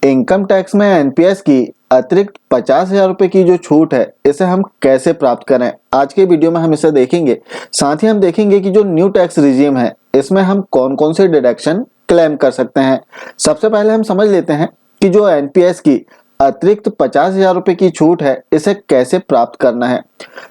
Income tax में NPS की अतिरिक्त 50,000 रुपए की जो छूट है इसे हम कैसे प्राप्त करें, आज के वीडियो में हम इसे देखेंगे। साथ ही हम देखेंगे कि जो न्यू टैक्स रिजीम है इसमें हम कौन कौन से डिडक्शन क्लेम कर सकते हैं। सबसे पहले हम समझ लेते हैं कि जो एनपीएस की अतिरिक्त 50,000 रुपए की छूट है इसे कैसे प्राप्त करना है।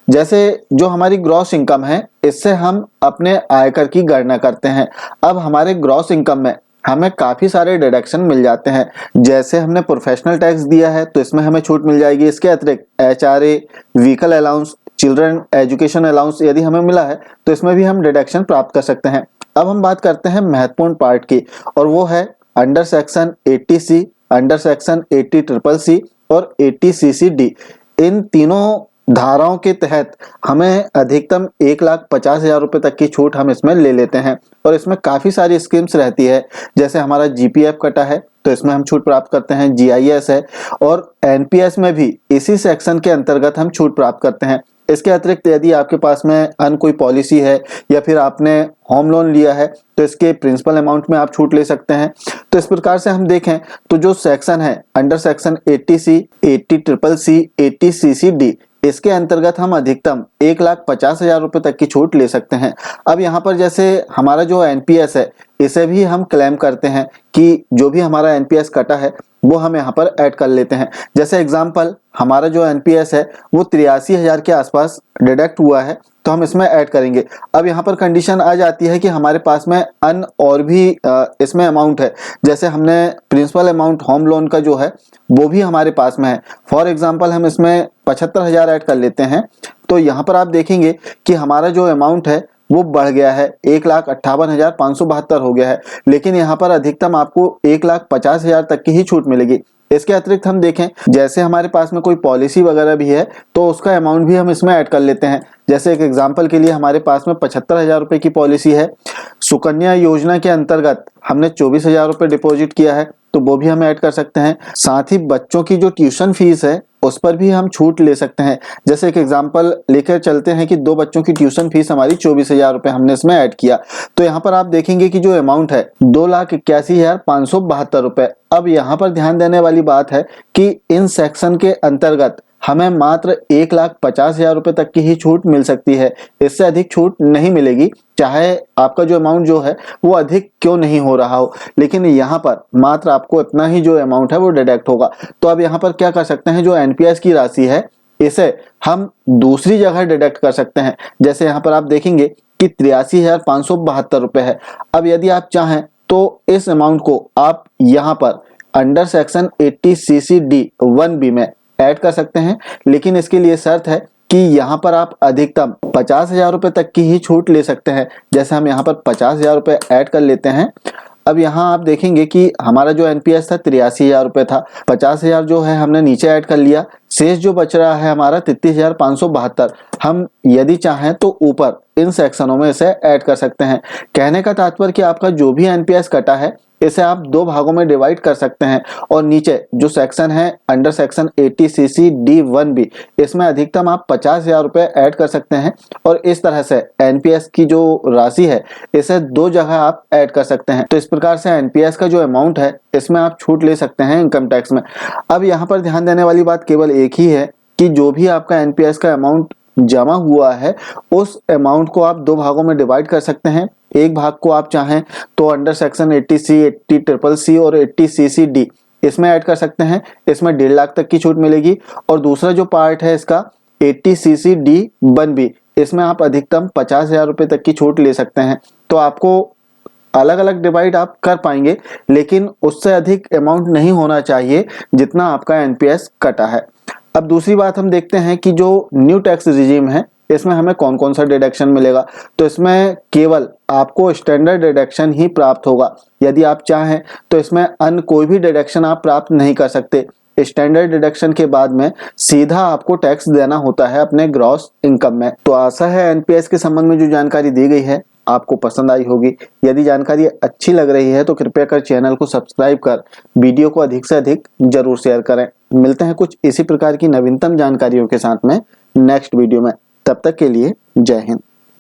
जैसे जो हमारी ग्रॉस इनकम है इससे हम अपने आयकर की गणना करते हैं। अब हमारे ग्रॉस इनकम में हमें काफी सारे डिडक्शन मिल जाते हैं। जैसे हमने प्रोफेशनल टैक्स दिया है तो इसमें हमें छूट मिल जाएगी। इसके अतिरिक्त HRA, vehicle allowance, children education allowance यदि हमें मिला है तो इसमें भी हम डिडक्शन प्राप्त कर सकते हैं। अब हम बात करते हैं महत्वपूर्ण पार्ट की, और वो है under section 80C, under section 80CCC और 80CCD। इन तीनों धाराओं के तहत हमें अधिकतम 1,50,000 रुपए तक की छूट हम इसमें ले लेते हैं। और इसमें काफी सारी स्कीम्स रहती है। जैसे हमारा जीपीएफ कटा है तो इसमें हम छूट प्राप्त करते हैं, जीआईएस है, और एनपीएस में भी इसी सेक्शन के अंतर्गत हम छूट प्राप्त करते हैं। इसके अतिरिक्त यदि आपके पास में अन्य कोई पॉलिसी है या फिर आपने होम लोन लिया है तो इसके प्रिंसिपल अमाउंट में आप छूट ले सकते हैं। तो इस प्रकार से हम देखें तो जो सेक्शन है under section 80C, 80CCC, 80CCD, इसके अंतर्गत हम अधिकतम 1,50,000 रुपए तक की छूट ले सकते हैं। अब यहाँ पर जैसे हमारा जो एनपीएस है इसे भी हम क्लेम करते हैं कि जो भी हमारा एनपीएस कटा है वो हम यहाँ पर ऐड कर लेते हैं। जैसे एग्जांपल हमारा जो एनपीएस है वो 83,000 के आसपास डिडक्ट हुआ है तो हम इसमें ऐड करेंगे। अब यहाँ पर कंडीशन आ जाती है कि हमारे पास में अन्य और भी इसमें अमाउंट है। जैसे हमने प्रिंसिपल अमाउंट होम लोन का जो है वो भी हमारे पास में है। फॉर एग्जांपल हम इसमें 75,000 ऐड कर लेते हैं तो यहाँ पर आप देखेंगे कि हमारा जो अमाउंट है वो बढ़ गया है, 1,58,572 हो गया है। लेकिन यहाँ पर अधिकतम आपको 1,50,000 तक की ही छूट मिलेगी। इसके अतिरिक्त हम देखें जैसे हमारे पास में कोई पॉलिसी वगैरह भी है तो उसका अमाउंट भी हम इसमें ऐड कर लेते हैं। जैसे एक एग्जांपल के लिए हमारे पास में 75,000 रुपए की पॉलिसी है, सुकन्या योजना के अंतर्गत हमने 24,000 रुपए डिपॉजिट किया है तो वो भी हम ऐड कर सकते हैं। साथ ही बच्चों की जो ट्यूशन फीस है उस पर भी हम छूट ले सकते हैं। जैसे एक एग्जांपल लेकर चलते हैं कि 2 बच्चों की ट्यूशन फीस हमारी 24,000 रुपए हमने इसमें ऐड किया तो यहाँ पर आप देखेंगे कि जो अमाउंट है 2,81,572 रुपए। अब यहाँ पर ध्यान देने वाली बात है कि इन सेक्शन के अंतर्गत हमें मात्र 1,50,000 रुपए तक की ही छूट मिल सकती है। इससे अधिक छूट नहीं मिलेगी, चाहे आपका जो अमाउंट जो है वो अधिक क्यों नहीं हो रहा हो, लेकिन यहाँ पर मात्र आपको इतना ही जो अमाउंट है वो डिडक्ट होगा। तो अब यहाँ पर क्या कर सकते हैं, जो एनपीएस की राशि है इसे हम दूसरी जगह डिडक्ट कर सकते हैं। जैसे यहाँ पर आप देखेंगे कि 83,572 रुपए है। अब यदि आप चाहें तो इस अमाउंट को आप यहाँ पर अंडर सेक्शन 80CCD 1B में ऐड कर सकते हैं, लेकिन इसके लिए शर्त है कि यहाँ पर आप अधिकतम 50,000 रुपए तक की ही छूट ले सकते हैं। जैसे हम यहाँ पर 50,000 रुपए ऐड कर लेते हैं। अब यहाँ आप देखेंगे कि हमारा जो एनपीएस था 83,000 रुपए था, 50,000 जो है हमने नीचे ऐड कर लिया, शेष जो बच रहा है हमारा 33,572। हम यदि चाहें तो ऊपर इन सेक्शनों में इसे ऐड कर सकते हैं। कहने का तात्पर्य कि आपका जो भी एनपीएस कटा है इसे आप 2 भागों में डिवाइड कर सकते हैं और नीचे जो सेक्शन है अंडर सेक्शन 80CCD 1B इसमें अधिकतम आप 50,000 रुपए ऐड कर सकते हैं। और इस तरह से एनपीएस की जो राशि है इसे 2 जगह आप ऐड कर सकते हैं। तो इस प्रकार से एनपीएस का जो अमाउंट है इसमें आप छूट ले सकते हैं इनकम टैक्स में। अब यहाँ पर ध्यान देने वाली बात केवल एक ही है कि जो भी आपका एनपीएस का अमाउंट जमा हुआ है उस अमाउंट को आप 2 भागों में डिवाइड कर सकते हैं। एक भाग को आप चाहें तो अंडर सेक्शन 80C, 80CCC और 80CCD इसमें ऐड कर सकते हैं, इसमें 1.5 लाख तक की छूट मिलेगी। और दूसरा जो पार्ट है इसका 80CCD 1B इसमें आप अधिकतम 50,000 रुपए तक की छूट ले सकते हैं। तो आपको अलग अलग डिवाइड आप कर पाएंगे, लेकिन उससे अधिक अमाउंट नहीं होना चाहिए जितना आपका एनपीएस कटा है। अब दूसरी बात हम देखते हैं कि जो न्यू टैक्स रिजीम है इसमें हमें कौन कौन सा डिडक्शन मिलेगा। तो इसमें केवल आपको स्टैंडर्ड डिडक्शन ही प्राप्त होगा। यदि आप चाहें तो इसमें अन्य कोई भी डिडक्शन आप प्राप्त नहीं कर सकते। स्टैंडर्ड डिडक्शन के बाद में सीधा आपको टैक्स देना होता है अपने ग्रॉस इनकम में। तो आशा है एनपीएस के संबंध में जो जानकारी दी गई है आपको पसंद आई होगी। यदि जानकारी अच्छी लग रही है तो कृपया कर चैनल को सब्सक्राइब कर वीडियो को अधिक से अधिक जरूर शेयर करें। मिलते हैं कुछ इसी प्रकार की नवीनतम जानकारियों के साथ में नेक्स्ट वीडियो में। तब तक के लिए जय हिंद।